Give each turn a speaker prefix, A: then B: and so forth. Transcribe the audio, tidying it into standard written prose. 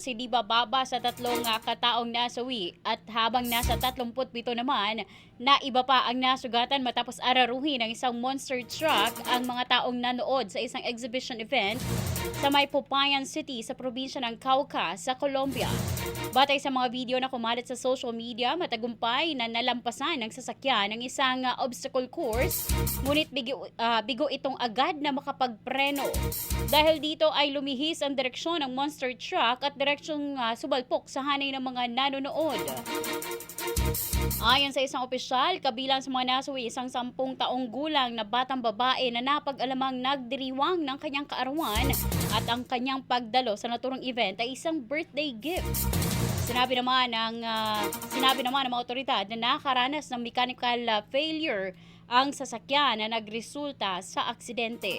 A: Si di bababa sa tatlong kataong nasawi at habang nasa 37 naman na iba pa ang nasugatan matapos araruhin ng isang monster truck ang mga taong nanood sa isang exhibition event sa may Popayan City sa probinsya ng Cauca sa Colombia. Batay sa mga video na kumalat sa social media, matagumpay na nalampasan ng sasakyan ng isang obstacle course, ngunit bigo itong agad na makapagpreno. Dahil dito ay lumihis ang direksyon ng monster truck at direksyong subalpok sa hanay ng mga nanonood. Ayon sa isang opisyal, kabilang sa mga nasawi isang 10 taong gulang na batang babae na napag-alamang nagdiriwang ng kanyang kaarawan at ang kanyang pagdalo sa naturang event ay isang birthday gift. Sinabi naman ng mga otoridad na nakaranas ng mechanical failure ang sasakyan na nagresulta sa aksidente.